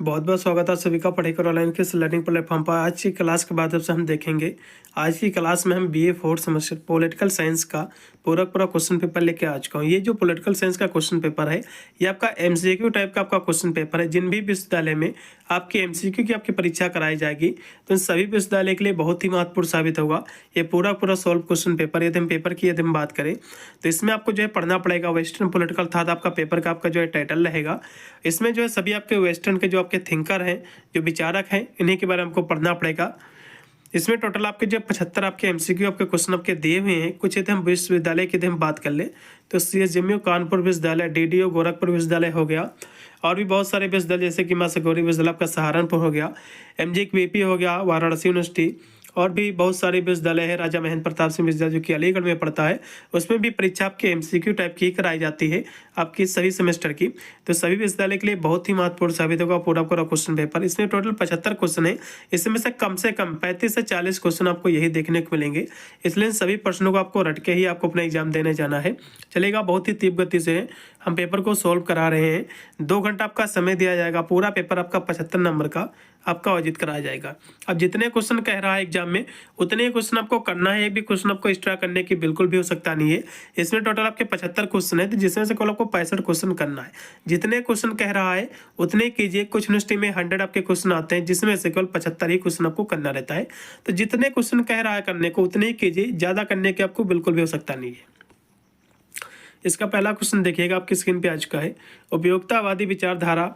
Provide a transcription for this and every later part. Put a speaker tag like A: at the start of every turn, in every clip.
A: बहुत बहुत स्वागत है सभी का पढ़ेकर ऑनलाइन के इस लर्निंग प्लेटफॉर्म पर। आज की क्लास के बाद से हम देखेंगे। आज की क्लास में हम BA fourth semester political science का पूरा क्वेश्चन पेपर लेके आ चुका हूँ। ये जो पॉलिटिकल साइंस का क्वेश्चन पेपर है ये आपका एमसीक्यू टाइप का आपका क्वेश्चन पेपर है। जिन भी विश्वविद्यालय में आपकी एमसीक्यू की आपकी परीक्षा कराई जाएगी तो इन सभी विश्वविद्यालय के लिए बहुत ही महत्वपूर्ण साबित होगा ये पूरा सॉल्व क्वेश्चन पेपर। यदि हम पेपर की यदि हम बात करें तो इसमें आपको जो है पढ़ना पड़ेगा वेस्टर्न पॉलिटिकल था आपका पेपर का आपका जो है टाइटल रहेगा। इसमें जो है सभी आपके वेस्टर्न के जो आपके थिंकर हैं, जो विचारक हैं, इन्हीं के बारे में हमको पढ़ना पड़ेगा। इसमें टोटल आपके जो 75 आपके एमसीक्यू आपके क्वेश्चन आपके दिए हुए हैं। कुछ यदि हम विश्वविद्यालय की यदि हम बात कर ले तो सीएसएमयू कानपुर विश्वविद्यालय, डीडीयू गोरखपुर विश्वविद्यालय हो गया, और भी बहुत सारे विश्वविद्यालय जैसे कि माँ गौरी विश्वविद्यालय आपका सहारनपुर हो गया, एमजीवीपी हो गया वाराणसी यूनिवर्सिटी, और भी बहुत सारे विश्वविद्यालय है। राजा महेंद्र प्रताप सिंह विश्वविद्यालय जो कि अलीगढ़ में पड़ता है, उसमें भी परीक्षा आपके एमसीक्यू टाइप की कराई जाती है आपकी सभी सेमेस्टर की। तो सभी विश्वविद्यालय के लिए बहुत ही महत्वपूर्ण साबित होगा पूरा क्वेश्चन पेपर। इसमें टोटल 75 क्वेश्चन है। इसमें से कम 35 से 40 क्वेश्चन आपको यही देखने को मिलेंगे। इसलिए सभी प्रश्नों को आपको रट के ही आपको अपना एग्जाम देने जाना है। चलेगा, बहुत ही तीव्र गति से हम पेपर को सॉल्व करा रहे हैं। 2 घंटा आपका समय दिया जाएगा। पूरा पेपर आपका 75 नंबर का आपका आयोजित कराया जाएगा। अब जितने क्वेश्चन कह रहा है एग्जाम में उतने क्वेश्चन आपको करना है। एक भी क्वेश्चन आपको एक्स्ट्रा करने की बिल्कुल भी हो सकता नहीं है। इसमें टोटल आपके 75 क्वेश्चन है, तो जिसमें से केवल आपको 65 क्वेश्चन करना है। जितने क्वेश्चन कह रहा है उतने कीजिए। कुछ यूनिवर्सिटी में 100 आपके क्वेश्चन आते हैं, जिसमें से केवल 75 ही क्वेश्चन आपको करना रहता है। तो जितने क्वेश्चन कह रहा है करने को उतने ही कीजिए, ज़्यादा करने के आपको बिल्कुल भी हो सकता नहीं है। इसका पहला क्वेश्चन देखिएगा, आपकी स्क्रीन पे आ चुका है। उपयोगितावादी विचारधारा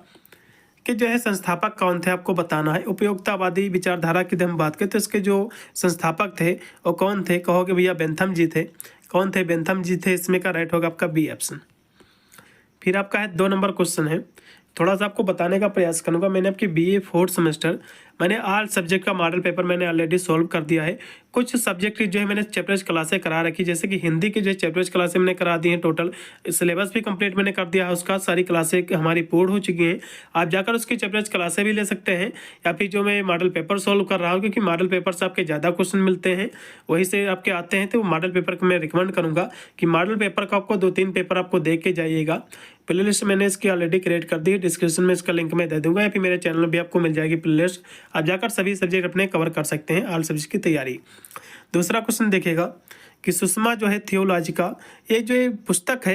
A: के जो है संस्थापक कौन थे आपको बताना है। उपयोगितावादी विचारधारा की हम बात करें तो इसके जो संस्थापक थे वो कौन थे, कहोगे भैया बेंथम जी थे। कौन थे? बेंथम जी थे। इसमें का राइट होगा आपका बी ऑप्शन। फिर आपका है 2 नंबर क्वेश्चन है। थोड़ा सा आपको बताने का प्रयास करूंगा। मैंने आपकी बीए फोर्थ सेमेस्टर मैंने ऑल सब्जेक्ट का मॉडल पेपर मैंने ऑलरेडी सॉल्व कर दिया है। कुछ सब्जेक्ट की जो है मैंने चैप्टर्स क्लासें करा रखी, जैसे कि हिंदी की जो है चैप्टर्स क्लासें मैंने करा दी हैं। टोटल सिलेबस भी कंप्लीट मैंने कर दिया है उसका। सारी क्लासें हमारी पूर्ण हो चुकी हैं। आप जाकर उसकी चैप्टर्स क्लासें भी ले सकते हैं, या फिर जो मैं मॉडल पेपर सॉल्व कर रहा हूँ, क्योंकि मॉडल पेपर से आपके ज़्यादा क्वेश्चन मिलते हैं, वहीं से आपके आते हैं। तो मॉडल पेपर को मैं रिकमेंड करूँगा कि मॉडल पेपर का आपको 2-3 पेपर आपको दे के जाइएगा। प्ले लिस्ट मैंने इसकी ऑलरेडी क्रिएट कर दी है, डिस्क्रिप्शन में इसका लिंक मैं दे दूंगा, या फिर मेरे चैनल में भी आपको मिल जाएगी प्ले लिस्ट। आप जाकर सभी सब्जेक्ट अपने कवर कर सकते हैं, ऑल सब्जेक्ट की तैयारी। दूसरा क्वेश्चन देखिएगा कि सुषमा जो है थियोलॉजिका, ये जो ये पुस्तक है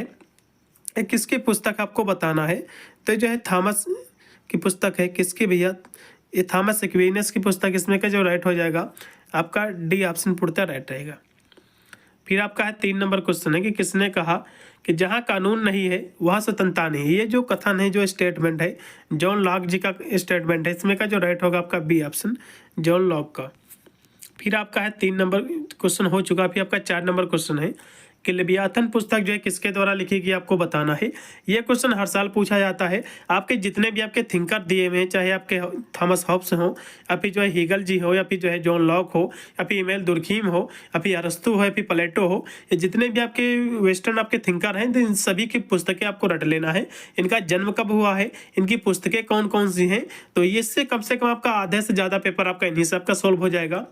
A: ये किसकी पुस्तक आपको बताना है। तो जो है थॉमस की पुस्तक है। किसकी भैया? ये थॉमस एक्विनास की पुस्तक। इसमें का जो राइट हो जाएगा आपका डी ऑप्शन पूर्णतः राइट रहेगा। फिर आपका है 3 नंबर क्वेश्चन है कि किसने कहा कि जहां कानून नहीं है वहां स्वतंत्रता नहीं। ये जो कथन है, जो स्टेटमेंट है, जॉन लॉक जी का स्टेटमेंट है। इसमें का जो राइट होगा आपका बी ऑप्शन, जॉन लॉक का। फिर आपका है 3 नंबर क्वेश्चन हो चुका। फिर आपका 4 नंबर क्वेश्चन है कि लेवियाथन पुस्तक जो है किसके द्वारा लिखी गई आपको बताना है। ये क्वेश्चन हर साल पूछा जाता है। आपके जितने भी आपके थिंकर दिए हुए हैं, चाहे आपके थॉमस हॉब्स हो, या फिर जो है हीगल जी हो, या फिर जो है जॉन लॉक हो, या फिर इमेल दुर्खीम हो, या फिर अरस्तु हो, या फिर प्लेटो हो, ये जितने भी आपके वेस्टर्न आपके थिंकर हैं, तो इन सभी की पुस्तकें आपको रट लेना है। इनका जन्म कब हुआ है, इनकी पुस्तकें कौन कौन सी हैं, तो इससे कम से कम आपका आधे से ज़्यादा पेपर आपका इन्हीं से आपका सॉल्व हो जाएगा।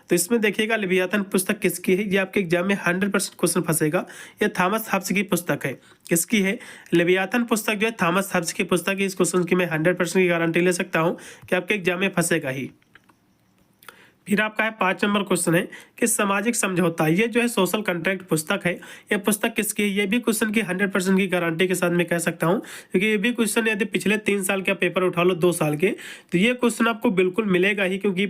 A: तो इसमें देखिएगा लेवियाथन पुस्तक किसकी है। ये आपके एग्जाम में 100% क्वेश्चन फंसेगा। ये थॉमस हब्स की पुस्तक है। किसकी है? लेवियाथन पुस्तक जो है थॉमस हब्स की पुस्तक है। इस क्वेश्चन की मैं 100% की गारंटी ले सकता हूँ कि आपके एग्जाम में फंसेगा ही। फिर आपका है 5 नंबर क्वेश्चन है कि सामाजिक समझौता, ये जो है सोशल कॉन्ट्रैक्ट पुस्तक है। ये पुस्तक किसकी है? ये भी क्वेश्चन की 100% की गारंटी के साथ मैं कह सकता हूँ, क्योंकि ये भी क्वेश्चन यदि पिछले 3 साल का पेपर उठा लो 2 साल के, तो ये क्वेश्चन आपको बिल्कुल मिलेगा ही, क्योंकि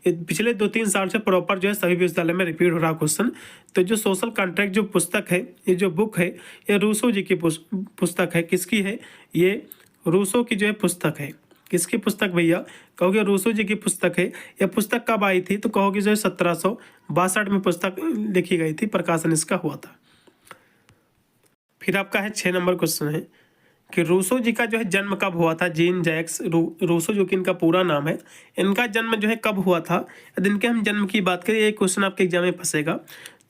A: पिछले 2-3 साल से प्रॉपर जो है सभी विश्वविद्यालय में रिपीट हो रहा क्वेश्चन। तो जो सोशल कॉन्ट्रैक्ट जो पुस्तक है, ये जो बुक है, ये रूसो जी की पुस्तक है। किसकी है? ये रूसो की जो है पुस्तक है। किसकी पुस्तक भैया? कहोगे रूसो जी की पुस्तक है। यह पुस्तक कब आई थी? तो कहोगे जो है 1762 में पुस्तक लिखी गई थी, प्रकाशन इसका हुआ था। फिर आपका है 6 नंबर क्वेश्चन है कि रूसो जी का जो है जन्म कब हुआ था। जीन जैक्स रूसो जो कि इनका पूरा नाम है, इनका जन्म जो है कब हुआ था। यदि इनके हम जन्म की बात करें, ये क्वेश्चन आपके एग्जाम में फंसेगा।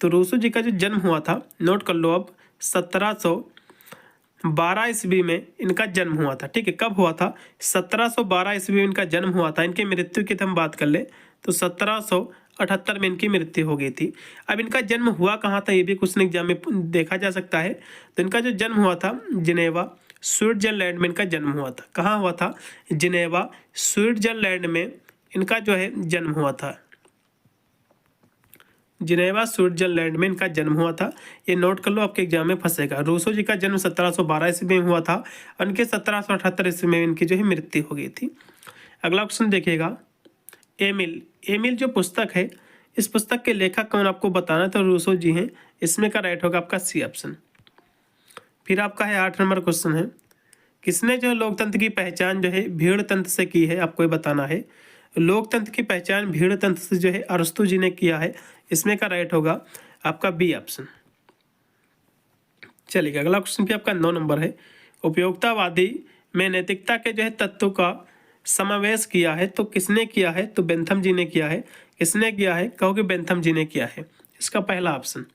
A: तो रूसो जी का जो जन्म हुआ था, नोट कर लो अब, 1712 ईस्वी में इनका जन्म हुआ था। ठीक है, कब हुआ था? 1712 ईस्वी में इनका जन्म हुआ था। इनकी मृत्यु की हम बात कर ले तो 1778 में इनकी मृत्यु हो गई थी। अब इनका जन्म हुआ कहाँ था, ये भी क्वेश्चन एग्जाम में देखा जा सकता है। तो इनका जो जन्म हुआ था जिनेवा, स्विट्जरलैंड में इनका जन्म हुआ था। कहाँ हुआ था? जिनेवा स्विट्जरलैंड में इनका जो है जन्म हुआ था। जिनेवा स्विट्जरलैंड में इनका जन्म हुआ था। ये नोट कर लो, आपके एग्जाम में फंसेगा। रूसो जी का जन्म 1712 ईस्वी में हुआ था और इनके 1778 ईस्वी में इनकी जो है मृत्यु हो गई थी। अगला क्वेश्चन देखिएगा, एमिल। एमिल जो पुस्तक है, इस पुस्तक के लेखक कौन आपको बताना, तो रूसो जी हैं। इसमें का राइट होगा आपका सी ऑप्शन। फिर आपका है 8 नंबर क्वेश्चन है, किसने जो लोकतंत्र की पहचान जो है भीड़ तंत्र से की है, आपको ये बताना है। लोकतंत्र की पहचान भीड़ तंत्र से जो है अरस्तु जी ने किया है। इसमें का राइट होगा आपका बी ऑप्शन। चलिए अगला क्वेश्चन भी आपका 9 नंबर है, उपयोगितावादी में नैतिकता के जो है तत्व का समावेश किया है, तो किसने किया है, तो बेंथम जी ने किया है। किसने किया है, कहोगे बेंथम जी ने किया है, इसका पहला ऑप्शन।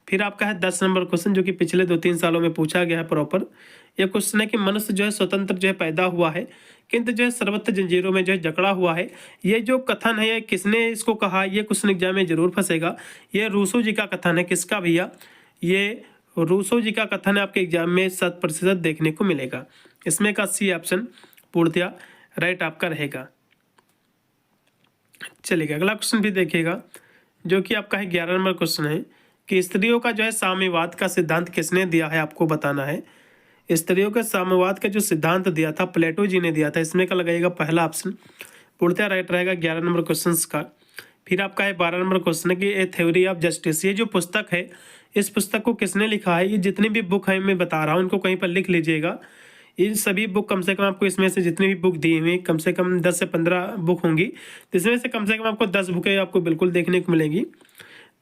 A: फिर आपका है 10 नंबर क्वेश्चन, जो कि पिछले 2-3 सालों में पूछा गया है प्रॉपर। यह क्वेश्चन है कि मनुष्य जो है स्वतंत्र जो है पैदा हुआ है, किंतु जो है सर्वत्र जंजीरों में जो है जकड़ा हुआ है। ये जो कथन है, ये किसने इसको कहा, ये क्वेश्चन एग्जाम में जरूर फंसेगा। ये रूसो जी का कथन है। किसका भैया? ये रूसो जी का कथन है, आपके एग्जाम में 100% देखने को मिलेगा। इसमें का सी ऑप्शन पूर्णतया राइट आपका रहेगा। चलिए अगला क्वेश्चन भी देखिएगा, जो कि आपका है 11 नंबर क्वेश्चन है कि स्त्रियों का जो है साम्यवाद का सिद्धांत किसने दिया है, आपको बताना है। स्त्रियों के साम्यवाद का जो सिद्धांत दिया था प्लेटो जी ने दिया था। इसमें का लगेगा पहला ऑप्शन, पूर्णतः राइट रहेगा 11 नंबर क्वेश्चन का। फिर आपका है 12 नंबर क्वेश्चन है कि ए थ्योरी ऑफ जस्टिस। ये जो पुस्तक है, इस पुस्तक को किसने लिखा है? ये जितनी भी बुक है मैं बता रहा हूँ, इनको कहीं पर लिख लीजिएगा। इन सभी बुक कम से कम आपको, इसमें से जितनी भी बुक दी हुई कम से कम 10 से 15 बुक होंगी, तो इसमें से कम आपको 10 बुकें आपको बिल्कुल देखने को मिलेंगी।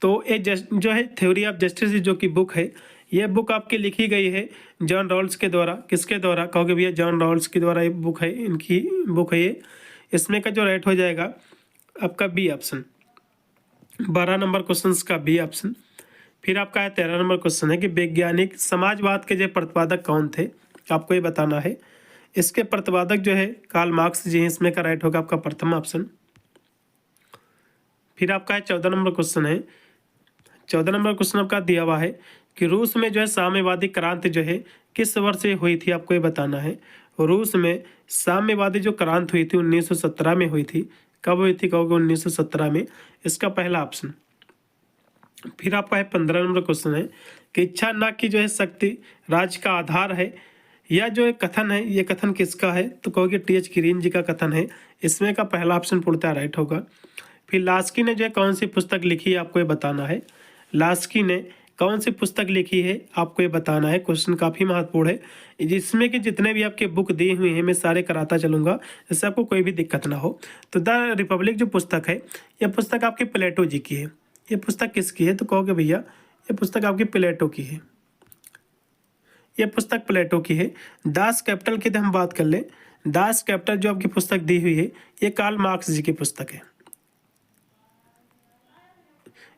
A: तो ये जो है थ्योरी ऑफ जस्टिस जो की बुक है, ये बुक आपकी लिखी गई है जॉन रॉल्स के द्वारा। किसके द्वारा, कहोगे भैया? जॉन रॉल्स के द्वारा ये बुक है, इनकी बुक है ये। इसमें का जो राइट हो जाएगा आपका बी ऑप्शन। 12 नंबर क्वेश्चन का बी ऑप्शन। फिर आपका है 13 नंबर क्वेश्चन है कि वैज्ञानिक समाजवाद के जो प्रतिपादक कौन थे, आपको ये बताना है। इसके प्रतिपादक जो है कार्ल मार्क्स जी हैं। इसमें का राइट होगा आपका प्रथम ऑप्शन। फिर आपका है 14 नंबर क्वेश्चन है। 14 नंबर क्वेश्चन आपका दिया हुआ है कि रूस में जो है साम्यवादी क्रांति जो है किस वर्ष से हुई थी, आपको ये बताना है। रूस में साम्यवादी जो क्रांति हुई थी 1917 में हुई थी। कब हुई थी, कहोगे 1917 में। इसका पहला ऑप्शन। फिर आपका है 15 नंबर क्वेश्चन है कि इच्छा न की जो है शक्ति राज्य का आधार है। यह जो एक कथन है, ये कथन किसका है, तो कहोगे टी.एच. ग्रीन जी का कथन है। इसमें का पहला ऑप्शन पूर्णतः राइट होगा। फिर लास्की ने जो है कौन सी पुस्तक लिखी है, आपको ये बताना है। लास्की ने कौन सी पुस्तक लिखी है, आपको ये बताना है। क्वेश्चन काफ़ी महत्वपूर्ण है, जिसमें कि जितने भी आपके बुक दिए हुए हैं मैं सारे कराता चलूँगा, जिससे आपको कोई भी दिक्कत ना हो। तो द रिपब्लिक जो पुस्तक है, यह पुस्तक आपके प्लेटो जी की है। ये पुस्तक किसकी है, तो कहोगे भैया ये पुस्तक आपकी प्लेटो की है। ये पुस्तक प्लेटो की है। दास कैपिटल की हम बात कर ले, दास कैपिटल जो आपकी पुस्तक दी हुई है, ये कार्ल मार्क्स जी की पुस्तक है।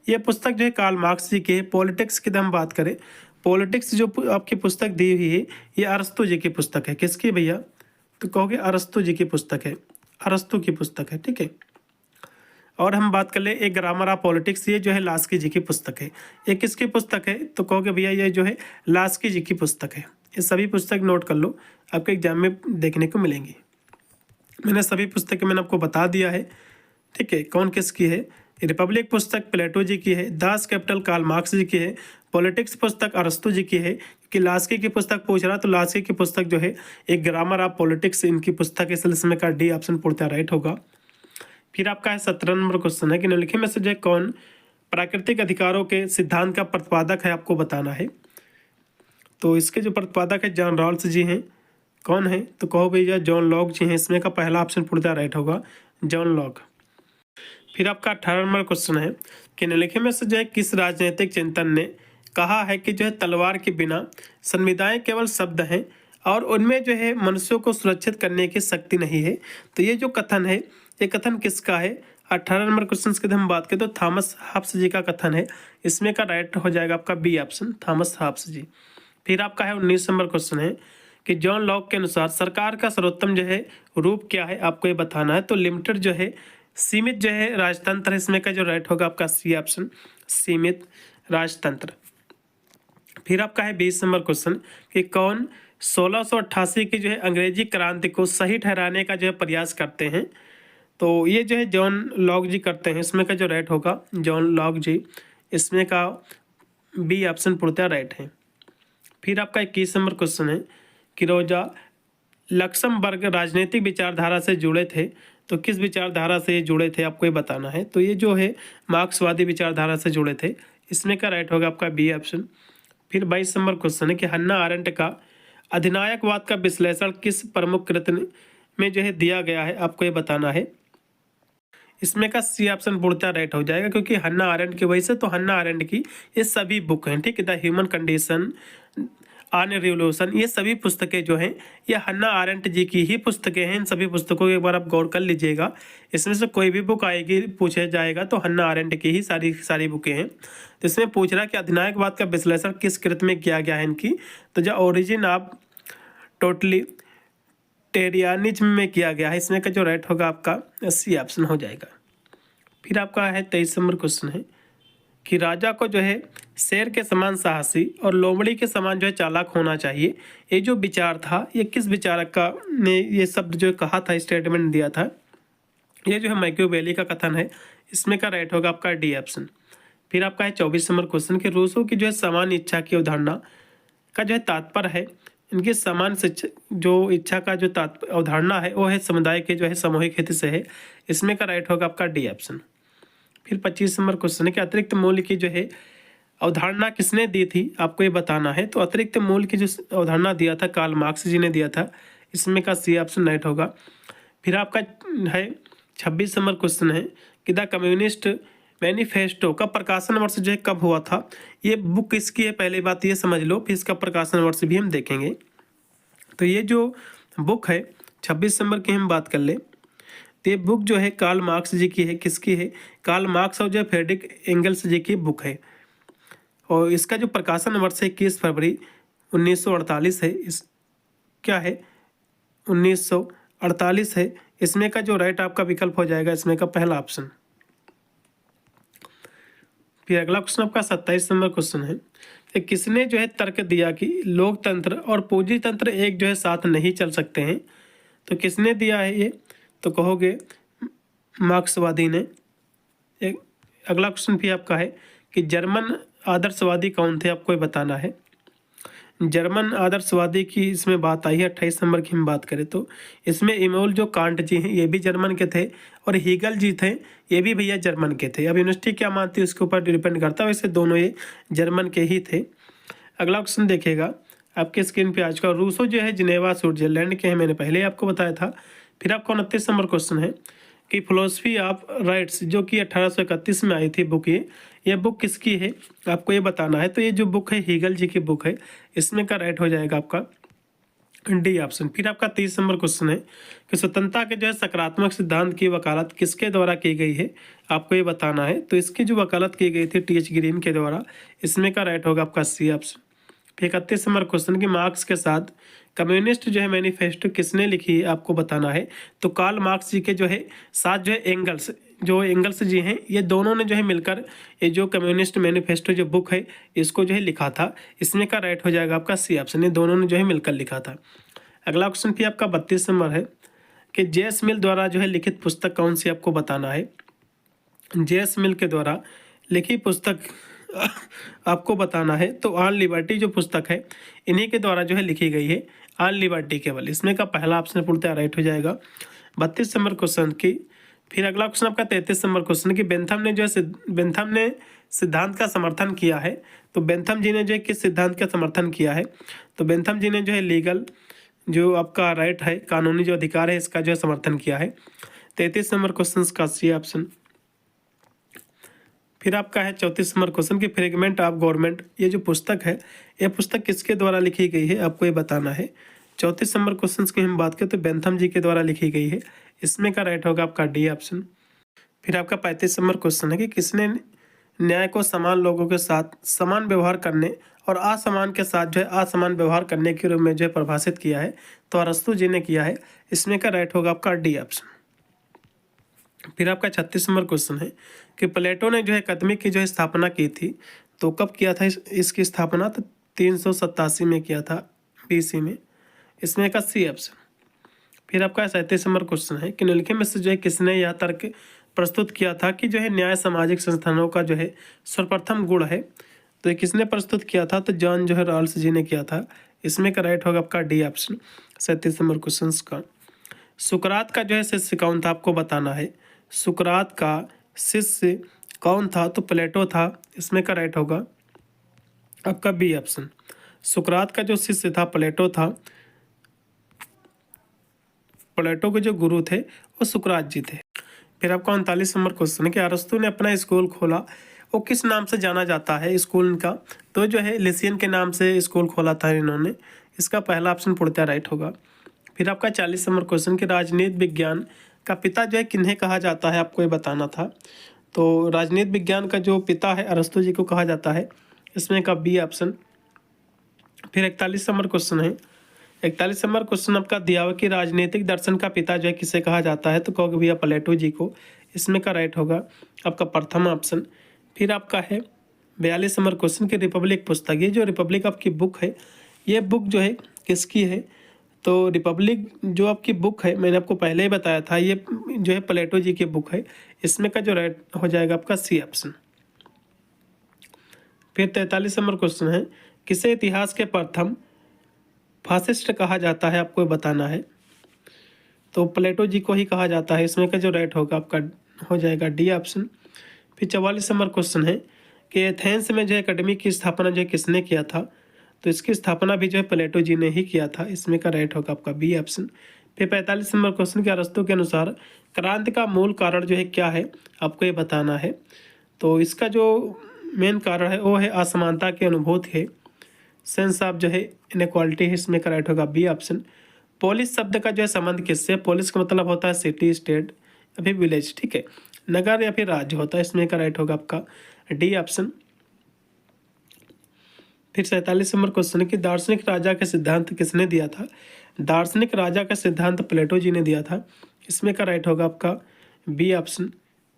A: ये पुस्तक जो है कार्ल मार्क्स जी की है। पॉलिटिक्स की हम बात करें, पॉलिटिक्स जो आपकी पुस्तक दी हुई है, ये अरस्तु जी की पुस्तक है। किसकी भैया, तो कहोगे अरस्तु जी की पुस्तक है। अरस्तु की पुस्तक है, ठीक है। और हम बात कर ले एक ग्रामर ऑफ पॉलिटिक्स, ये जो है लास्की जी की पुस्तक है। ये किसकी पुस्तक है, तो कहोगे भैया ये जो है लास्की जी की पुस्तक है। ये सभी पुस्तक नोट कर लो, आपके एग्जाम में देखने को मिलेंगी। मैंने सभी पुस्तकें मैंने आपको बता दिया है, ठीक है, कौन किसकी है। रिपब्लिक पुस्तक प्लेटो जी की है। दास कैपिटल कार्ल मार्क्स जी की है। पॉलिटिक्स पुस्तक अरस्तु जी की है। कि लास्की की पुस्तक पूछ रहा, तो लास्की की पुस्तक जो है एक ग्रामर ऑफ पॉलिटिक्स, इनकी पुस्तक इस सिलसिले का डी ऑप्शन पूर्णतः राइट होगा। फिर आपका है 17 नंबर क्वेश्चन है कि निम्नलिखित में से जो कौन प्राकृतिक अधिकारों के सिद्धांत का प्रतिपादक है, आपको बताना है। तो इसके जो प्रतिपादक है जॉन रॉल्स जी हैं। कौन है, तो कहो भैया जॉन लॉक जी हैं। इसमें का पहला ऑप्शन पूर्णतः राइट होगा, जॉन लॉक। फिर आपका 18 नंबर क्वेश्चन है कि निम्नलिखित में से जो है किस राजनीतिक चिंतन ने कहा है कि जो है तलवार के बिना संविधाएं केवल शब्द हैं और उनमें जो है मनुष्यों को सुरक्षित करने की शक्ति नहीं है। तो ये जो कथन है, ये कथन किसका है। 18 नंबर क्वेश्चन की हम बात करें तो थॉमस हॉब्स जी का कथन है। इसमें का राइट हो जाएगा आपका बी ऑप्शन, थॉमस हॉब्स जी। फिर आपका है 19 नंबर क्वेश्चन है कि जॉन लॉक के अनुसार सरकार का सर्वोत्तम जो है रूप क्या है, आपको ये बताना है। तो लिमिटेड जो है, सीमित जो है राजतंत्र, इसमें का जो राइट होगा आपका सी ऑप्शन, सीमित राजतंत्र। फिर आपका है 20 नंबर क्वेश्चन कि कौन 1688 की जो है अंग्रेजी क्रांति को सही ठहराने का जो है प्रयास करते हैं। तो ये जो है जॉन लॉक जी करते हैं। इसमें का जो राइट होगा जॉन लॉक जी, इसमें का बी ऑप्शन पूर्णतः राइट है। फिर आपका 21 नंबर क्वेश्चन है कि रोजा लक्समबर्ग राजनीतिक विचारधारा से जुड़े थे, तो किस विचारधारा से ये जुड़े थे आपको ये बताना है। तो ये जो है मार्क्सवादी विचारधारा से जुड़े थे। इसमें का राइट होगा आपका बी ऑप्शन। फिर 22 नंबर क्वेश्चन है कि हन्ना आरेंट का अधिनायकवाद का विश्लेषण किस प्रमुख कृति में जो है दिया गया है आपको ये बताना है। इसमें का सी ऑप्शन पूर्णतः राइट हो जाएगा, क्योंकि हन्ना आरेंट की वजह से, तो हन्ना आरेंट की ये सभी बुक हैं, ठीक है, the human condition, on revolution, ये सभी पुस्तकें जो हैं ये हन्ना आरेंट जी की ही पुस्तकें हैं। इन सभी पुस्तकों को एक बार आप गौर कर लीजिएगा। इसमें से कोई भी बुक आएगी पूछा जाएगा तो हन्ना आरेंट की ही सारी बुकें हैं। तो इसमें पूछ रहा है कि अधिनायकवाद का विश्लेषण किस कृत में किया गया है इनकी, तो जो ओरिजिन ऑफ टोटलिटेरियनिज्म में किया गया है। इसमें का जो राइट होगा आपका सी ऑप्शन हो जाएगा। फिर आपका है 23 नंबर क्वेश्चन है कि राजा को जो है शेर के समान साहसी और लोमड़ी के समान जो है चालाक होना चाहिए, ये जो विचार था ये किस विचारक का ने ये शब्द जो कहा था, स्टेटमेंट दिया था। ये जो है मैकियावेली का कथन है। इसमें का राइट होगा आपका डी ऑप्शन। फिर आपका है 24 नंबर क्वेश्चन कि रूसो की जो है समान इच्छा की अवधारणा का जो है तात्पर्य है, इनकी समान शिक्षा जो इच्छा का जो अवधारणा है वो है समुदाय के जो है सामूहिक हित से है। इसमें का राइट होगा आपका डी ऑप्शन। फिर 25 नंबर क्वेश्चन है कि अतिरिक्त मूल्य की जो है अवधारणा किसने दी थी आपको ये बताना है। तो अतिरिक्त मूल्य की जो अवधारणा दिया था कार्ल मार्क्स जी ने दिया था। इसमें का सी ऑप्शन राइट होगा। फिर आपका है 26 नंबर क्वेश्चन है कि द कम्युनिस्ट मैनिफेस्टो का प्रकाशन वर्ष जो है कब हुआ था। ये बुक किसकी है पहले बात ये समझ लो, फिर इसका प्रकाशन वर्ष भी हम देखेंगे। तो ये जो बुक है 26 नंबर की हम बात कर ले, तो ये बुक जो है कार्ल मार्क्स जी की है। किसकी है? कार्ल मार्क्स और जो फ्रेडरिक एंगल्स जी की बुक है। और इसका जो प्रकाशन वर्ष है 21 फरवरी 1948 है। इस क्या है 1948 है। इसमें का जो राइट आपका विकल्प हो जाएगा इसमें का पहला ऑप्शन। फिर अगला क्वेश्चन आपका 27 नंबर क्वेश्चन है कि किसने जो है तर्क दिया कि लोकतंत्र और पूंजी तंत्र एक जो है साथ नहीं चल सकते हैं। तो किसने दिया है ये, तो कहोगे मार्क्सवादी ने। एक अगला क्वेश्चन भी आपका है कि जर्मन आदर्शवादी कौन थे आपको ये बताना है। जर्मन आदर्शवादी की इसमें बात आई है 28 नंबर की हम बात करें तो इसमें इमोल जो कांट जी हैं ये भी जर्मन के थे और हीगल जी थे ये भी भैया जर्मन के थे। अब यूनिवर्सिटी क्या मानती है उसके ऊपर डिपेंड करता है, वैसे दोनों ये जर्मन के ही थे। अगला क्वेश्चन देखिएगा आपके स्क्रीन पे आज का। रूसो जो है जिनेवा स्विट्जरलैंड के हैं, मैंने पहले आपको बताया था। फिर आपका 29 नंबर क्वेश्चन है कि फिलोसफी ऑफ राइट्स जो कि 1831 में आई थी बुक, ये बुक किसकी है आपको ये बताना है। तो ये जो बुक है हीगल जी की बुक है। इसमें का राइट हो जाएगा आपका डी ऑप्शन। फिर आपका 30 नंबर क्वेश्चन है कि स्वतंत्रता के जो है सकारात्मक सिद्धांत की वकालत किसके द्वारा की गई है आपको ये बताना है। तो इसकी जो वकालत की गई थी टी.एच. ग्रीन के द्वारा। इसमें का राइट होगा आपका सी ऑप्शन। फिर 31 नंबर क्वेश्चन कि मार्क्स के साथ कम्युनिस्ट जो है मैनिफेस्टो किसने लिखी है आपको बताना है। तो कार्ल मार्क्स जी के जो है साथ जो है एंगल्स जी हैं, ये दोनों ने जो है मिलकर ये जो कम्युनिस्ट मैनिफेस्टो जो बुक है इसको जो है लिखा था। इसमें का राइट हो जाएगा आपका सी ऑप्शन। ये दोनों ने जो है मिलकर लिखा था। अगला क्वेश्चन भी आपका 32 नंबर है कि जे.एस. मिल द्वारा जो है लिखित पुस्तक कौन सी आपको बताना है। जे.एस. मिल के द्वारा लिखी पुस्तक आपको बताना है। तो ऑन लिबर्टी जो पुस्तक है इन्हीं के द्वारा जो है लिखी गई है, ऑन लिबर्टी केवल। इसमें का पहला ऑप्शन पूर्णतः राइट हो जाएगा 32 नंबर क्वेश्चन की। फिर अगला क्वेश्चन आपका 33 नंबर क्वेश्चन कि बेंथम ने सिद्धांत का समर्थन किया है। तो बेंथम जी ने जो है किस सिद्धांत का समर्थन किया है। तो बेंथम जी ने जो है लीगल जो आपका राइट है, कानूनी जो अधिकार है इसका जो है समर्थन किया है। 33 नंबर क्वेश्चन का सी ऑप्शन। फिर आपका है 34 नंबर क्वेश्चन की फ्रेगमेंट ऑफ गवर्नमेंट, ये जो पुस्तक है ये पुस्तक किसके द्वारा लिखी गई है आपको ये बताना है। 34 नंबर क्वेश्चन की हम बात करें तो बेंथम जी के द्वारा लिखी गई है। इसमें का राइट होगा आपका डी ऑप्शन। फिर आपका 35 नंबर क्वेश्चन है कि किसने न्याय को समान लोगों के साथ समान व्यवहार करने और असमान के साथ जो है असमान व्यवहार करने के रूप में जो है परिभाषित किया है। तो अरस्तु जी ने किया है। इसमें का राइट होगा आपका डी ऑप्शन। फिर आपका 36 नंबर क्वेश्चन है कि प्लेटो ने जो है अकादमिक की जो है स्थापना की थी। तो कब किया था इसकी स्थापना, तो 387 में किया था BC में। इसमें का सी ऑप्शन। फिर आपका 37 नंबर क्वेश्चन है कि निम्नलिखित में से जो है किसने यह तर्क प्रस्तुत किया था कि जो है न्याय सामाजिक संस्थानों का जो है सर्वप्रथम गुण है। तो ये किसने प्रस्तुत किया था? तो जॉन जो है रॉल्स जी ने किया था। इसमें का राइट होगा आपका डी ऑप्शन 37 नंबर क्वेश्चन का। सुकरात का जो है शिष्य कौन था आपको बताना है। सुकरात का शिष्य कौन था? तो प्लेटो था। इसमें का राइट होगा आपका बी ऑप्शन। सुकरात का जो शिष्य था प्लेटो था। प्लेटो के जो गुरु थे वो सुकरात जी थे। फिर आपका 39 नंबर क्वेश्चन है कि अरस्तु ने अपना स्कूल खोला, वो किस नाम से जाना जाता है स्कूल का? तो जो है लिसियन के नाम से स्कूल खोला था इन्होंने। इसका पहला ऑप्शन पूर्णतः राइट होगा। फिर आपका 40 नंबर क्वेश्चन कि राजनीति विज्ञान का पिता जो है किन्हें कहा जाता है, आपको ये बताना था। तो राजनीति विज्ञान का जो पिता है अरस्तु जी को कहा जाता है। इसमें का बी ऑप्शन। फिर 41 नंबर क्वेश्चन है। 41 नंबर क्वेश्चन आपका दिया हुआ कि राजनीतिक दर्शन का पिता जो है किसे कहा जाता है? तो कहोगे भैया प्लेटो जी को। इसमें का राइट होगा आपका प्रथम ऑप्शन। फिर आपका है 42 नंबर क्वेश्चन की रिपब्लिक पुस्तक, ये जो रिपब्लिक आपकी बुक है ये बुक जो है किसकी है? तो रिपब्लिक जो आपकी बुक है मैंने आपको पहले ही बताया था, ये जो है प्लेटो जी की बुक है। इसमें का जो राइट हो जाएगा आपका सी ऑप्शन। फिर 43 नंबर क्वेश्चन है किसे इतिहास के प्रथम फासिस्ट कहा जाता है, आपको बताना है। तो प्लेटो जी को ही कहा जाता है। इसमें का जो राइट होगा आपका हो जाएगा डी ऑप्शन। फिर 44 नंबर क्वेश्चन है कि एथेंस में जो है एकेडमी की स्थापना जो है किसने किया था? तो इसकी स्थापना भी जो है प्लेटो जी ने ही किया था। इसमें का राइट होगा आपका बी ऑप्शन। फिर 45 नंबर क्वेश्चन के अरस्तु के अनुसार क्रांति का मूल कारण जो है क्या है, आपको ये बताना है। तो इसका जो मेन कारण है वो है असमानता की अनुभूति है, सेंस ऑफ जो है इनक्वालिटी है। इसमें का राइट होगा बी ऑप्शन। पोलिस शब्द का जो है संबंध किससे? पोलिस का मतलब होता है सिटी, स्टेट या फिर विलेज, ठीक है, नगर या फिर राज्य होता है। इसमें का राइट होगा आपका डी ऑप्शन। फिर 47 नंबर क्वेश्चन है कि दार्शनिक राजा का सिद्धांत किसने दिया था? दार्शनिक राजा का सिद्धांत प्लेटो जी ने दिया था। इसमें का राइट होगा आपका बी ऑप्शन।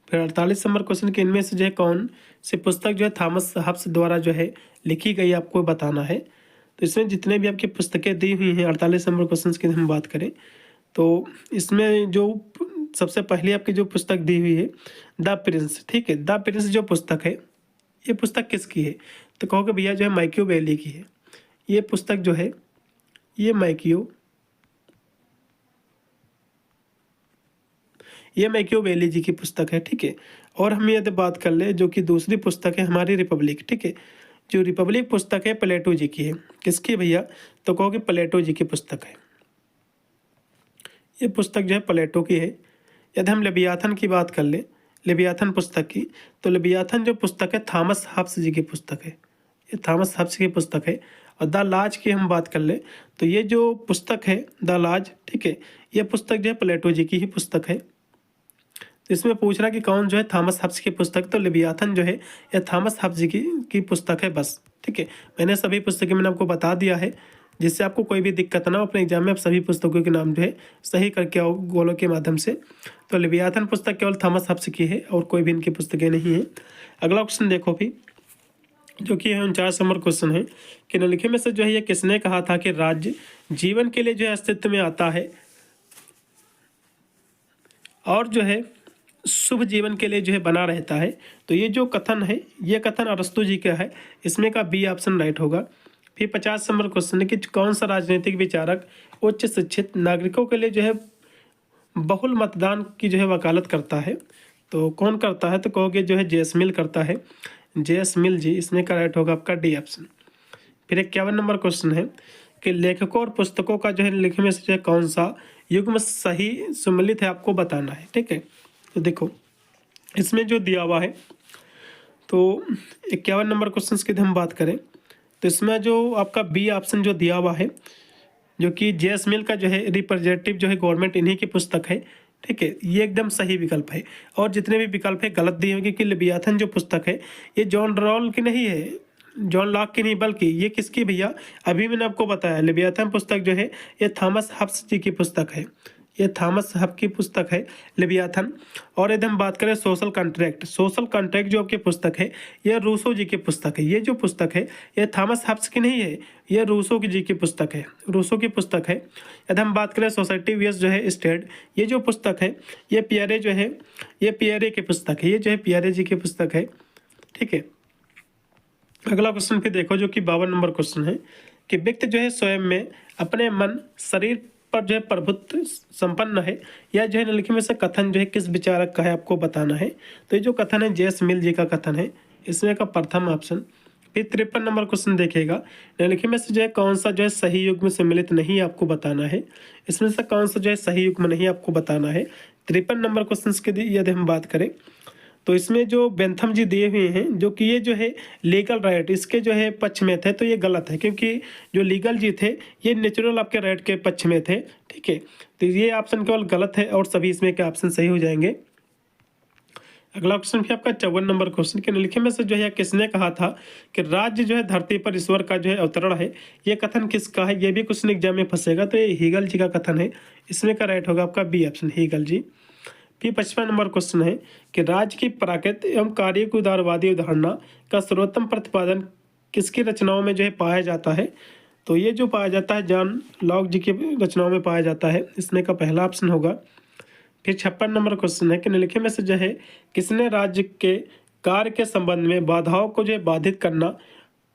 A: फिर 48 नंबर क्वेश्चन कि इनमें से जो है कौन सी पुस्तक जो है थॉमस हब्स द्वारा जो है लिखी गई, आपको बताना है। तो इसमें जितने भी आपकी पुस्तकें दी हुई हैं 48 नंबर क्वेश्चन की हम बात करें तो इसमें जो सबसे पहली आपकी जो पुस्तक दी हुई है द प्रिंस, ठीक है, द प्रिंस जो पुस्तक है ये पुस्तक किसकी है? तो कहोगे भैया जो है मैकियावेली की है। ये पुस्तक जो है ये मैकियावेली जी की पुस्तक है, ठीक है। और हम यदि बात कर ले जो कि दूसरी पुस्तक है हमारी रिपब्लिक, ठीक है, जो रिपब्लिक पुस्तक है प्लेटो जी की है। किसकी भैया? तो कहोगे प्लेटो जी की पुस्तक है। ये पुस्तक जो है प्लेटो की है। यदि हम लेवियाथन की बात कर ले, लेवियाथन पुस्तक की, तो लेवियाथन जो पुस्तक है थॉमस हब्स जी की पुस्तक है। ये थॉमस हब्स की पुस्तक है। और द लाज की हम बात कर ले तो ये जो पुस्तक है द लाज, ठीक है, ये पुस्तक जो है प्लेटो जी की ही पुस्तक है। तो इसमें पूछ रहा कि कौन जो है थॉमस हब्स की पुस्तक, तो लेवियाथन जो है ये थॉमस हब्स जी की पुस्तक है बस, ठीक है। मैंने सभी पुस्तकें मैंने आपको बता दिया है जिससे आपको कोई भी दिक्कत ना हो अपने एग्जाम में, आप सभी पुस्तकों के नाम जो है सही करके आओ गोलों के माध्यम से। तो लेवियाथन पुस्तक केवल थॉमस हब्स की है और कोई भी इनकी पुस्तकें नहीं है। अगला क्वेश्चन देखो भी जो कि है 49 नंबर क्वेश्चन है कि निम्नलिखित में से जो है ये किसने कहा था कि राज्य जीवन के लिए जो है अस्तित्व में आता है और जो है शुभ जीवन के लिए जो है बना रहता है। तो ये जो कथन है ये कथन अरस्तु जी का है। इसमें का बी ऑप्शन राइट होगा। फिर 50 नंबर क्वेश्चन है कि कौन सा राजनीतिक विचारक उच्च शिक्षित नागरिकों के लिए जो है बहुल मतदान की जो है वकालत करता है? तो कौन करता है? तो कहोगे जो है जे.एस. मिल करता है, जे.एस. मिल जी। इसमें का राइट होगा आपका डी ऑप्शन। फिर 51 नंबर क्वेश्चन है कि लेखकों और पुस्तकों का जो है लिखने में से कौन सा युग्म सही सम्मिलित है, आपको बताना है, ठीक है। तो देखो इसमें जो दिया हुआ है तो 51 नंबर क्वेश्चन की हम बात करें तो इसमें जो आपका बी ऑप्शन जो दिया हुआ है जो कि जे.एस. मिल का जो है रिप्रेजेंटेटिव जो है गवर्नमेंट इन्हीं की पुस्तक है, ठीक है, ये एकदम सही विकल्प है। और जितने भी विकल्प है गलत दिए होंगे कि लेवियाथन जो पुस्तक है ये जॉन रॉल की नहीं है, जॉन लॉक की नहीं, बल्कि ये किसकी भैया? अभी मैंने आपको बताया लेवियाथन पुस्तक जो है ये थॉमस हब्स जी की पुस्तक है। ये थॉमस हब की पुस्तक है लेवियाथन। और यदि हम बात करें सोशल कॉन्ट्रैक्ट जो आपकी पुस्तक है, ये रूसो जी की पुस्तक है। ये जो पुस्तक है ये थॉमस हब्स की नहीं है, ये रूसो की जी की पुस्तक है, रूसो की पुस्तक है। यदि हम बात करें सोसाइटी वीएस जो है स्टेट, ये जो पुस्तक है ये पियरे जो है, ये पियरे की पुस्तक है, ये जो है पियरे जी की पुस्तक है। ठीक है, अगला क्वेश्चन फिर देखो जो कि 52 नंबर क्वेश्चन है कि व्यक्ति जो है स्वयं में अपने मन शरीर पर जो है प्रभुत्व संपन्न है, या जो है निम्नलिखित में से कथन जो है किस विचारक का है आपको बताना है। तो ये जो कथन है जेस मिल जी का कथन है, इसमें का प्रथम ऑप्शन। फिर 53 नंबर क्वेश्चन देखिएगा, निम्नलिखित में से जो है कौन सा जो है सही युग में सम्मिलित नहीं आपको बताना है, इसमें से कौन सा जो है सही युग में नहीं आपको बताना है। 53 नंबर क्वेश्चन की यदि हम बात करें तो इसमें जो बेंथम जी दिए हुए हैं जो कि ये जो है लीगल राइट इसके जो है पक्ष में थे, तो ये गलत है, क्योंकि जो लीगल जी थे ये नेचुरल आपके राइट के पक्ष में थे। ठीक है, तो ये ऑप्शन केवल गलत है और सभी इसमें के ऑप्शन सही हो जाएंगे। अगला क्वेश्चन भी आपका 54 नंबर क्वेश्चन के निम्नलिखित में से जो है किसने कहा था कि राज्य जो है धरती पर ईश्वर का जो है अवतरण है, ये कथन किसका है, ये भी क्वेश्चन एग्जाम में फंसेगा। तो ये हीगल जी का कथन है, इसमें का राइट होगा आपका बी ऑप्शन, हीगल जी। फिर 55 नंबर क्वेश्चन है कि राज्य की प्राकृत एवं कार्य की उदारवादी अवधारणा का सर्वोत्तम प्रतिपादन किसकी रचनाओं में जो है पाया जाता है। तो ये जो पाया जाता है जॉन लॉक जी की रचनाओं में पाया जाता है, इसमें का पहला ऑप्शन होगा। फिर 56 नंबर क्वेश्चन है कि निम्नलिखित में से जो है किसने राज्य के कार्य के संबंध में बाधाओं को जो है बाधित करना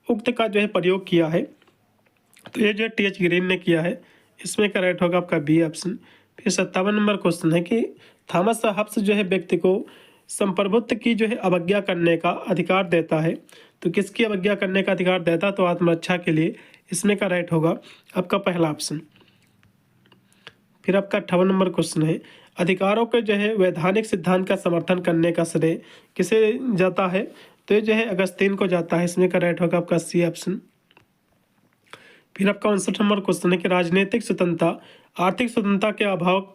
A: उक्त का जो है प्रयोग किया है। तो ये जो है टी एच ग्रीन ने किया है, इसमें का राइट होगा आपका बी ऑप्शन। फिर 57 नंबर क्वेश्चन है कि थॉमस हब्स जो है व्यक्ति को संप्रभुत्व की जो है अवज्ञा करने का अधिकार देता है, तो किसकी अवज्ञा करने का अधिकार देता, तो आत्मरक्षा के लिए, इसमें का राइट होगा आपका पहला ऑप्शन। फिर आपका 58 नंबर क्वेश्चन है अधिकारों के जो है वैधानिक सिद्धांत का समर्थन करने का श्रेय किसे जाता है, तो ये जो है अगस्तीन को जाता है, इसमें का राइट होगा आपका सी ऑप्शन। फिर आपका 59 नंबर क्वेश्चन है कि राजनीतिक स्वतंत्रता आर्थिक स्वतंत्रता के अभाव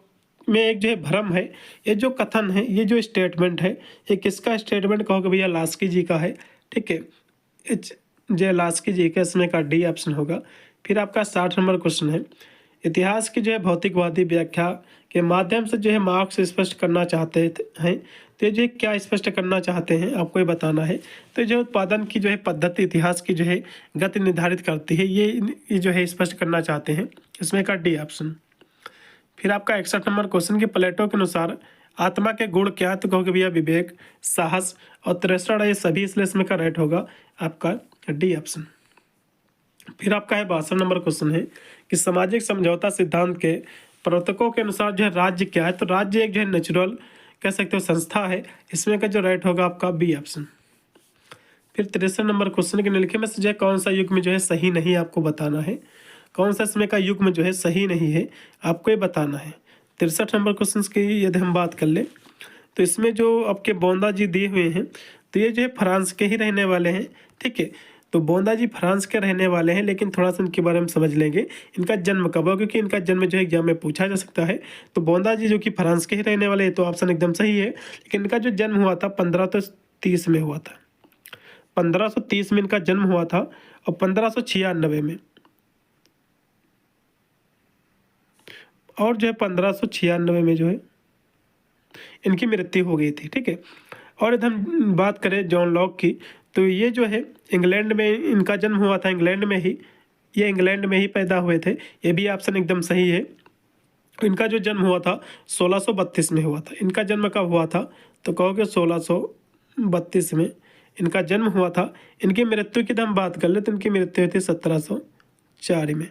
A: में एक जो है भ्रम है, ये जो कथन है, ये जो स्टेटमेंट है, ये किसका स्टेटमेंट कहोगे भैया, लास्की जी का है। ठीक है, एच जे लास्की जी का, इसमें का डी ऑप्शन होगा। फिर आपका 60 नंबर क्वेश्चन है इतिहास की जो है भौतिकवादी व्याख्या के माध्यम से जो है मार्क्स स्पष्ट करना चाहते हैं, तो ये जो है क्या स्पष्ट करना चाहते हैं आपको ये बताना है। तो जो उत्पादन की जो है पद्धति इतिहास की जो है गति निर्धारित करती है, ये जो है स्पष्ट करना चाहते हैं, इसमें का डी ऑप्शन। फिर आपका 61 नंबर क्वेश्चन कि प्लेटो के अनुसार आत्मा के गुण क्या, तो कहोगे भैया विवेक, साहस और तृष्णा, ये सभी, इसलिए इसमें का राइट होगा आपका डी ऑप्शन। फिर आपका है 62 नंबर क्वेश्चन है कि सामाजिक समझौता सिद्धांत के प्रवर्तकों के अनुसार जो है राज्य क्या है, तो राज्य एक जो है नेचुरल कह सकते हो संस्था है, इसमें का जो राइट होगा आपका बी ऑप्शन। फिर 63 नंबर क्वेश्चन के निम्नलिखित में से जो है कौन सा युग में जो है सही नहीं आपको बताना है, कौन सा इसमें का युग में जो है सही नहीं है आपको ये बताना है। 63 नंबर क्वेश्चन की यदि हम बात कर ले तो इसमें जो आपके बोंदा जी दिए हुए हैं, तो ये जो है फ्रांस के ही रहने वाले हैं। ठीक है, तो बोंदा जी फ्रांस के रहने वाले हैं, लेकिन थोड़ा सा इनके बारे में समझ लेंगे, इनका जन्म कब हुआ, क्योंकि इनका जन्म जो है एग्जाम में पूछा जा सकता है। तो बोंदा जी जो कि फ्रांस के ही रहने वाले हैं, तो ऑप्शन एकदम सही है। लेकिन इनका जो जन्म हुआ था 1530 में हुआ था, 1530 में इनका जन्म हुआ था, और 1596 में, और जो है 1596 में जो है इनकी मृत्यु हो गई थी। ठीक है, और यदि हम बात करें जॉन लॉक की, तो ये जो है इंग्लैंड में इनका जन्म हुआ था, इंग्लैंड में ही, ये इंग्लैंड में ही पैदा हुए थे, ये भी ऑप्शन एकदम सही है। इनका जो जन्म हुआ था 1632 में हुआ था। इनका जन्म कब हुआ था, तो कहोगे 1632 में इनका जन्म हुआ था। इनकी मृत्यु की हम बात कर ले तो इनकी मृत्यु हुई थी 1704 में,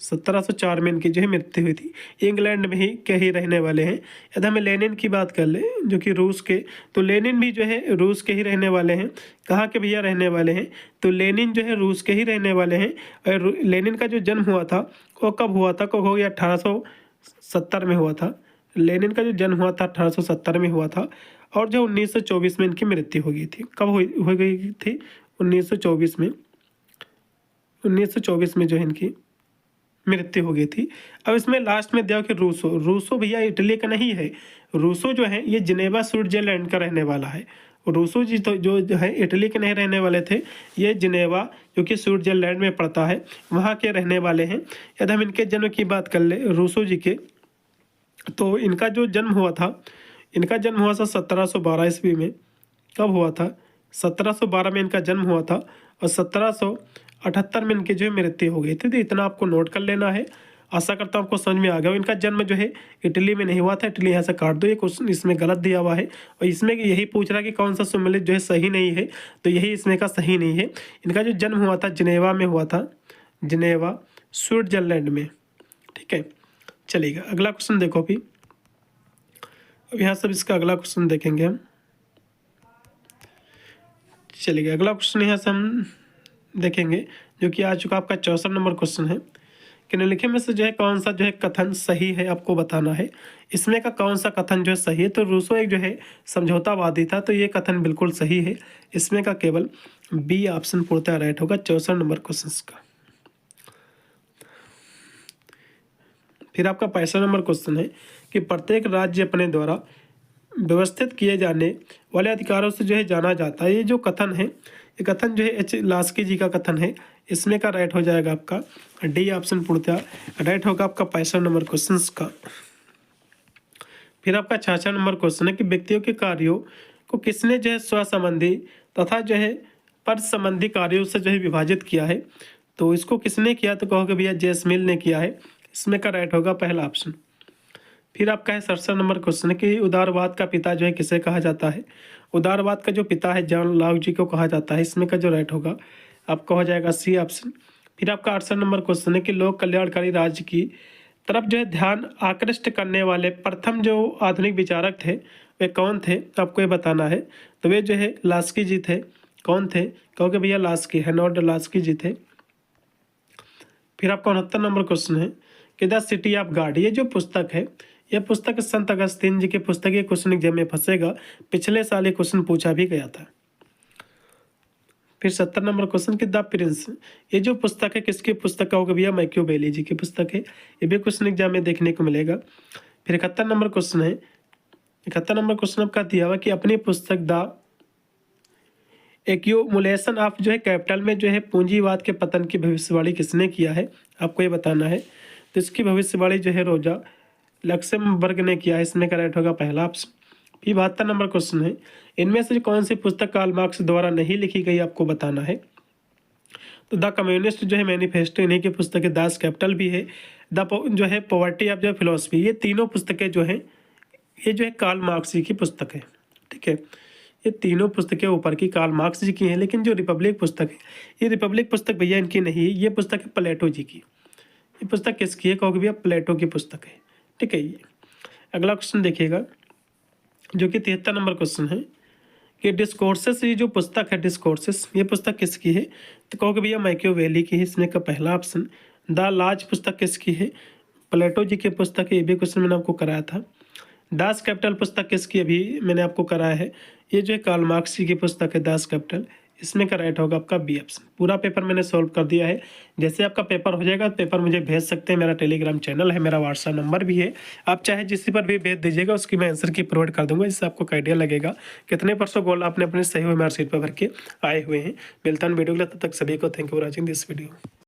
A: 1704 में इनकी जो है मृत्यु हुई थी। इंग्लैंड में ही के ही रहने वाले हैं। यदि हमें लेनिन की बात कर ले जो कि रूस के, तो लेनिन भी जो है रूस के ही रहने वाले हैं। कहाँ के भैया रहने वाले हैं, तो लेनिन जो है रूस के ही रहने वाले हैं। और लेनिन का जो जन्म हुआ था वो कब हुआ था, कब हो गया, 1870 में हुआ था। लेनिन का जो जन्म हुआ था 1870 में हुआ था, और जो 1924 में इनकी मृत्यु हो गई थी। कब हो गई थी, 1924 में, 1924 में जो है इनकी मृत्यु हो गई थी। अब इसमें लास्ट में दिया कि रूसो भैया इटली का नहीं है। रूसो जो है ये जिनेवा स्विट्जरलैंड का रहने वाला है। रूसो जी तो जो है इटली के नहीं रहने वाले थे, ये जिनेवा जो कि स्विट्जरलैंड में पड़ता है, वहाँ के रहने वाले हैं। यदि हम इनके जन्म की बात कर ले रूसो जी के, तो इनका जो जन्म हुआ था, इनका जन्म हुआ था 1712 ईस्वी में। कब हुआ था? 1712 में इनका जन्म हुआ था और 1778 में इनकी जो है मृत्यु हो गई थी। तो इतना आपको नोट कर लेना है। आशा करता हूँ आपको समझ में आ गया। इनका जन्म जो है इटली में नहीं हुआ था, इटली यहाँ से काट दो, ये क्वेश्चन इसमें गलत दिया हुआ है। और इसमें यही पूछ रहा है कि कौन सा सम्मिलित जो है सही नहीं है, तो यही इसमें का सही नहीं है। इनका जो जन्म हुआ था जिनेवा में हुआ था, जिनेवा स्विट्जरलैंड में। ठीक है, चलिएगा अगला क्वेश्चन देखो। अब यहाँ सब इसका अगला क्वेश्चन देखेंगे हम। चलिए अगला क्वेश्चन यहाँ से हम देखेंगे, जो कि आ चुका आपका 64 नंबर क्वेश्चन है कि निम्नलिखित में से जो है कौन सा जो है कथन सही है, आपको बताना है। इसमें का कौन सा कथन जो है सही है? तो रूसो एक जो है समझौतावादी था, तो ये कथन बिल्कुल सही है। इसमें का केवल बी ऑप्शन पूर्णतः राइट होगा 64 नंबर क्वेश्चन का। फिर आपका 65 नंबर क्वेश्चन है कि प्रत्येक राज्य अपने द्वारा व्यवस्थित किए जाने वाले अधिकारों से जो है जाना जाता है। ये जो कथन है, ये कथन जो है एच लास्की जी का कथन है। इसमें का राइट हो जाएगा आपका डी ऑप्शन पूर्णतः राइट होगा आपका 65 नंबर क्वेश्चन का। फिर आपका 66 नंबर क्वेश्चन है कि व्यक्तियों के कार्यों को किसने जो है स्व संबंधी तथा जो है पद संबंधी कार्यों से जो है विभाजित किया है? तो इसको किसने किया? तो कहोगे भैया जेम्स मिल ने किया है। इसमें का राइट होगा पहला ऑप्शन। फिर आपका है 67 नंबर क्वेश्चन है कि उदारवाद का पिता जो है किसे कहा जाता है? उदारवाद का जो पिता है जॉन लॉक जी को कहा जाता है। इसमें का जो राइट होगा आपका हो जाएगा सी ऑप्शन। फिर आपका 68 नंबर क्वेश्चन है कि लोक कल्याणकारी राज्य की तरफ जो है ध्यान आकृष्ट करने वाले प्रथम जो आधुनिक विचारक थे वे कौन थे? तो आपको ये बताना है। तो वे जो है लास्की जी थे। कौन थे? कहोगे भैया लास्की, हेनोल्ड लास्की जी थे। फिर आपका 69 नंबर क्वेश्चन है कि द सिटी ऑफ गॉड, ये जो पुस्तक है, यह पुस्तक संत अगस्तीन जी की पुस्तक। ये क्वेश्चन एग्जाम में फंसेगा, पिछले साल ये क्वेश्चन पूछा भी गया था। फिर 70 नंबर क्वेश्चन कि द प्रिंस, ये जो पुस्तक है किसकी पुस्तक का होगा भैया? मैकियावेली जी की पुस्तक है। ये भी क्वेश्चन एग्जाम में देखने को मिलेगा। फिर 71 नंबर क्वेश्चन है, 71 नंबर क्वेश्चन आपका दिया हुआ कि अपनी पुस्तक द एक्यूमुलेशन ऑफ जो है कैपिटल में जो है पूंजीवाद के पतन की भविष्यवाणी किसने किया है? आपको ये बताना है। तो इसकी भविष्यवाणी जो है रोजा लक्सेमबर्ग ने किया है। इसमें का राइट होगा पहला ऑप्शन। फिर 72 नंबर क्वेश्चन है, इनमें से कौन सी पुस्तक कार्ल मार्क्स द्वारा नहीं लिखी गई? आपको बताना है। तो द कम्युनिस्ट जो है मैनिफेस्टो इन्हीं की पुस्तक है। दास कैपिटल भी है, द जो है पॉवर्टी ऑफ जो फिलोसफी, ये तीनों पुस्तकें जो हैं ये जो है कार्ल मार्क्स जी की पुस्तक है। ठीक है, ये तीनों पुस्तकें ऊपर की कार्ल मार्क्स जी की हैं। लेकिन जो रिपब्लिक पुस्तक है, ये रिपब्लिक पुस्तक भैया इनकी नहीं है, ये पुस्तक है प्लेटो जी की। ये पुस्तक किसकी है? कहोगे भैया प्लेटो की पुस्तक है। ठीक है, ये अगला क्वेश्चन देखिएगा, जो कि 73 नंबर क्वेश्चन है कि डिस्कोर्सेस, ये जो पुस्तक है डिस्कोर्सेस, ये पुस्तक किसकी है? तो कहोगे भैया मैकियावेली की है। इसमें का पहला ऑप्शन। द लाज पुस्तक किसकी है? प्लेटो जी की पुस्तक है। ये भी क्वेश्चन मैंने आपको कराया था। दास कैपिटल पुस्तक किसकी? अभी मैंने आपको कराया है। ये जो है कार्ल मार्क्स जी की पुस्तक है दास कैपिटल। इसमें का राइट होगा आपका बी ऑप्शन। पूरा पेपर मैंने सॉल्व कर दिया है। जैसे आपका पेपर हो जाएगा पेपर मुझे भेज सकते हैं। मेरा टेलीग्राम चैनल है, मेरा व्हाट्सएप नंबर भी है। आप चाहे जिस पर भी भेज दीजिएगा, उसकी मैं आंसर की प्रोवाइड कर दूंगा। इससे आपको आइडिया लगेगा कितने % गोल आपने अपने सही हुए मार्कशीट पर भर के आए हुए हैं। मिलता है वीडियो के लिए, तब तक सभी को thank you for watching this video.